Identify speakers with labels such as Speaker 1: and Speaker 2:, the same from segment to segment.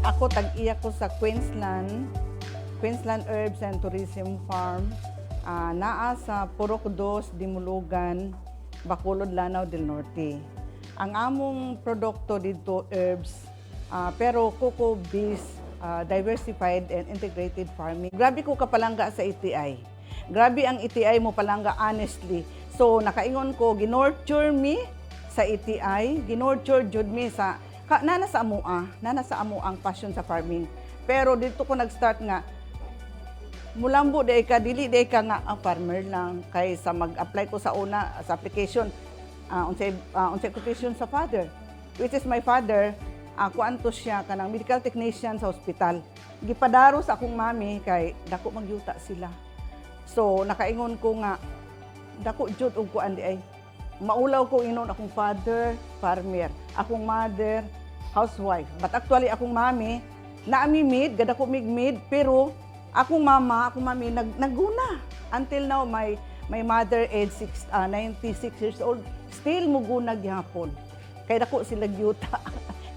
Speaker 1: Ako tag-iya ko sa Queensland Herbs and Tourism Farm. Naa sa Purok 2, Dimulugan, Bacolod, Lanao del Norte. Ang among produkto dito herbs, pero cocoa-based, diversified and integrated farming. Grabe ko kapalangga sa ETI. Grabe ang ETI mo palangga, honestly. So nakaingon ko, ginorture me sa ETI, ginorture jud me sa nana sa amo ang passion sa farming. Pero dito ko nag-start nga mulambo day ka dili day ka nga farmer lang kay sa mag-apply ko sa una sa application unsay occupation sa father, which is my father. Kuanto siya kanang medical technician sa ospital. Gipadaro sa akong mami kay dako magyuta sila. So nakaingon ko nga dako jud og kuan di ay maulaw ko inon akong father farmer, akong mother housewife. But actually akong mami naami maid, gada ko maid, pero akong mami naguna. Until now my mother age 96 years old still muguna gyapon. Kay dako sila gyuta.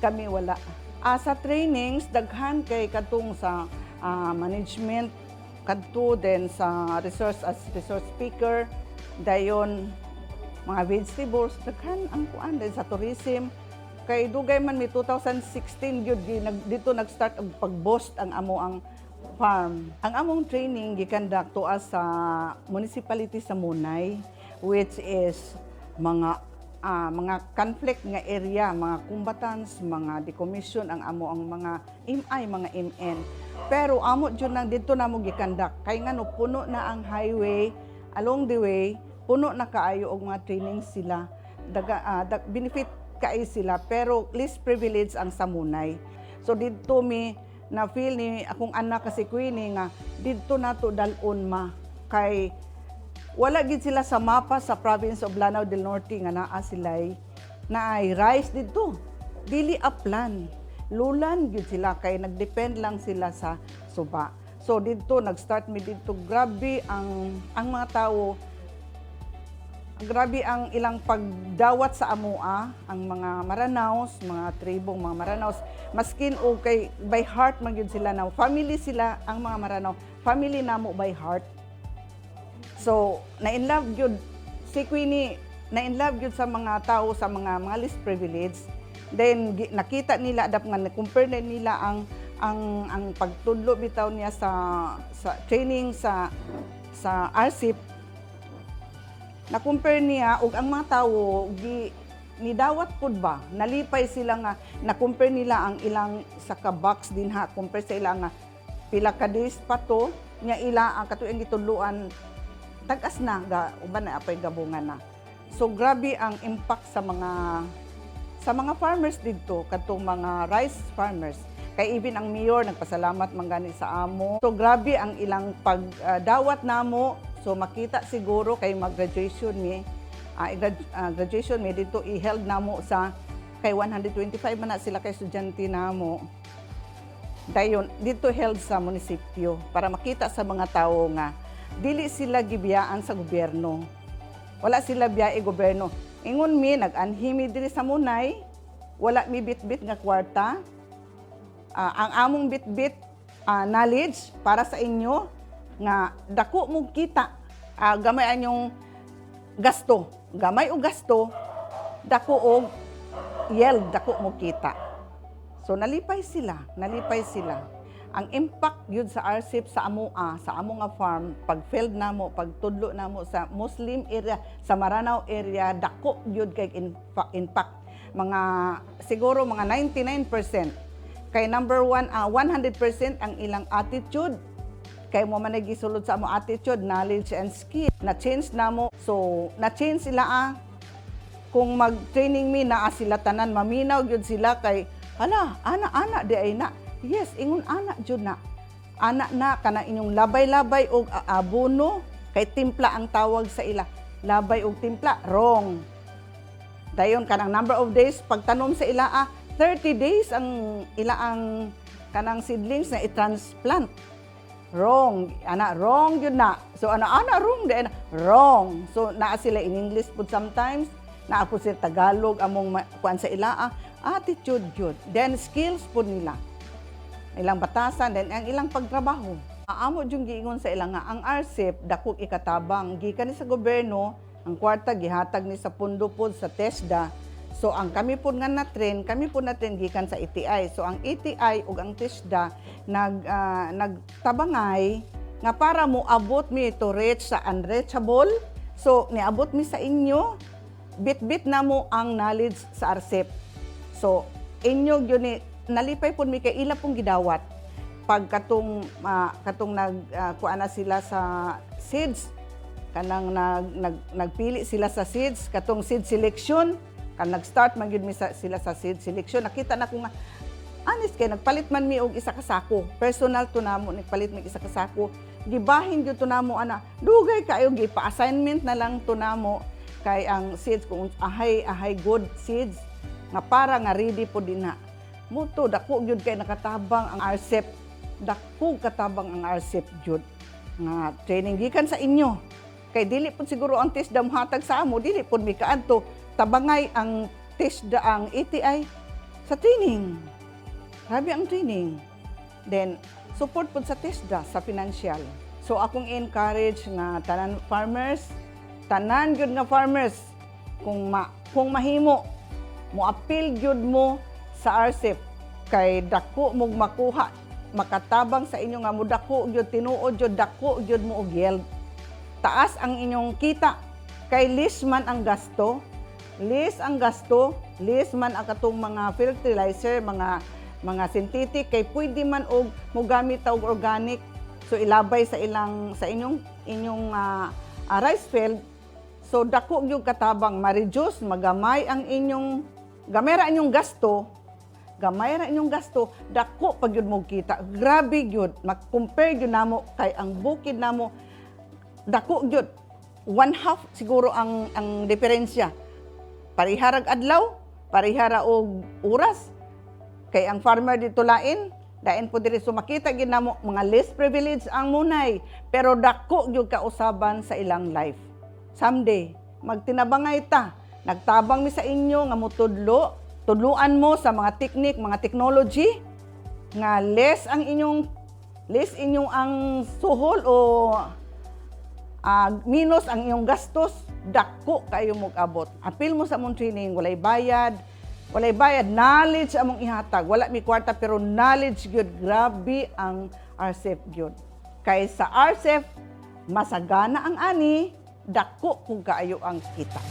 Speaker 1: Kami wala. Sa trainings daghan kay kadtong sa management kadto then sa resource as resource speaker dayon mga vegetables daghan ang kuan din sa tourism kay dugay man mi 2016 gyud dito nag-start ang pag-boost ang amo ang farm. Ang among training gikandak to sa municipality sa Munay, which is mga conflict nga area, mga combatants, mga decommission ang amo ang mga MI, mga MN. Pero amo jud nang dito namo gikandak kay ngano puno na ang highway, along the way puno na kaayo og mga training sila. Benefit kay sila pero least privilege ang sa Munay. So dito mi na feel ni akong anak kasi Queenie nga didto nato dalon ma kay wala gid sila sa mapa sa province of Lanao del Norte nga naa sila'y naay rice didto dili upland lulan gid sila kay nagdepend lang sila sa suba. So didto nag-start mi didto grabe ang mga tawo, grabe ang ilang pagdawat sa amoa, ang mga Maranaos, mga tribong mga Maranaos, maskin o kay by heart man gyud sila na family sila ang mga Maranao, family namo by heart. So na in love gyud si Queenie, na in love gyud sa mga tao sa mga least privileged. Then nakita nila adap nga compare na nila ang pagtudlo bitaw niya sa training sa RCIP. Na-compare niya og ang mga tawo nidawat pud ba nalipay sila nga na-compare nila ang ilang sa ka-box din ha compare sa ilang nga pila ka days pa to nya ila ang katuig gitudloan tag-as na ga uban na apay gabungan na. So grabe ang impact sa mga farmers didto kadtong mga rice farmers. Kay even ang mayor nagpasalamat man gani sa amo. So grabe ang ilang pagdawat namo. So makita siguro kay mag-graduation mi, graduation mi dito i-held namo sa kay 125 man na sila kay estudyante namo. Dayon dito held sa munisipyo para makita sa mga tawo nga dili sila gibiyaan sa gobyerno. Wala sila biyae gobyerno. Ingon mi nag-anhimi diri sa Munay, wala mi bit-bit nga kwarta. Ang among bit-bit knowledge para sa inyo nga dako mo kita, gamay anyong gasto, gamay og gasto, dako og yield, dako mo kita. So nalipay sila. Ang impact yun sa RCIP sa amoa, sa amo nga farm, pag field namo, pag tudlo namo sa Muslim area, sa Maranao area, dako yun kay impact. Siguro mga 99%. Kay number 1, 100% ang ilang attitude. Kay mo man nagisulod sa amo attitude, knowledge and skill. Na-change namo. So, na-change sila kung mag-training mi naa sila tanan, maminaw gyud sila kay hala, ana di ay na. Yes, ingon ana jud na. Ana na kana inyong labay-labay og abono kay timpla ang tawag sa ila. Labay og timpla wrong. Dayon kanang number of days pagtanom sa ila 30 days ang ila ang kanang seedlings na i-transplant. Wrong. Wrong yun na. So, wrong. Wrong. So, naa sila in English po sometimes. Naa po sila Tagalog, among kuan sa ila. Attitude yun. Then, skills po nila. ilang batasan, then ang ilang pagtrabaho. Amo yung giingon sa ilang nga, ang RCEP, dakog ikatabang, gikan ni sa gobyerno, ang kwarta gihatag ni sa pundo pod sa TESDA. So ang kami po nga na-train, gikan sa ETI. So ang ETI ug ang TESDA nagtabangay nga para mo abot mi to reach sa unreachable. So niabot mi sa inyo, bit-bit na mo ang knowledge sa RCEP. So inyo gyud ni nalipay pud mi kay ila pong gidawat. Pag katong kuan na sila sa seeds, kanang nagpili sila sa seeds, katong seed selection, kan nag-start man gyud mi sila sa seed selection, nakita na ko nga honest kay nagpalit man mi og isa ka sako. Personal to namo nagpalit mi isa ka sako. Gibahin gyud to namo ana. Dugay kayo gipa-assignment na lang to namo kay ang seeds kung ahay good seeds nga para nga ready po dinha. Muto dako gyud kay nakatabang ang RCEP. Dako katabang ang RCEP gyud nga training gikan sa inyo. Kay dili pud siguro ang TESDA mohatag sa amo, dili pud mi kaadto tabangay ang TESDA ang ETI sa training. Grabe ang training. Then support pud sa TESDA sa financial. So akong encourage nga tanan gyud nga farmers kung mahimo mo appeal gyud mo sa RCEP kay dako mo makuha makatabang sa inyo nga mudako gyud tinuod gyud dako gyud mo og yield. Taas ang inyong kita kay less man ang gasto, less man ang katong mga fertilizer, mga synthetic kay pwede man og mogamit ta og organic. So ilabay sa inyong rice field. So dako gyud katabang ma-reduce, gamay ra inyong gasto, dako pag yun mo kita. Grabe yun, mag-compare yun namo kay ang bukid namo, dako yun. 1/2 siguro ang diferensya. Pariharag adlaw, parihara og oras. Kay ang farmer dito dain po diri so makita gid namo mga less privilege ang munay, pero dako gyud kausaban sa ilang life. Someday magtinabangay ta, nagtabang mi sa inyo nga tudluan mo sa mga technique, mga technology nga less inyong ang suhol o minus ang inyong gastos, dako kayo mag-abot. Apil mo sa mong training, walay bayad, knowledge among ihatag. Wala mi kwarta pero knowledge gyud, grabe ang RCEP gyud. Kay sa RCEP masagana ang ani, dako kung kaayo ang kita.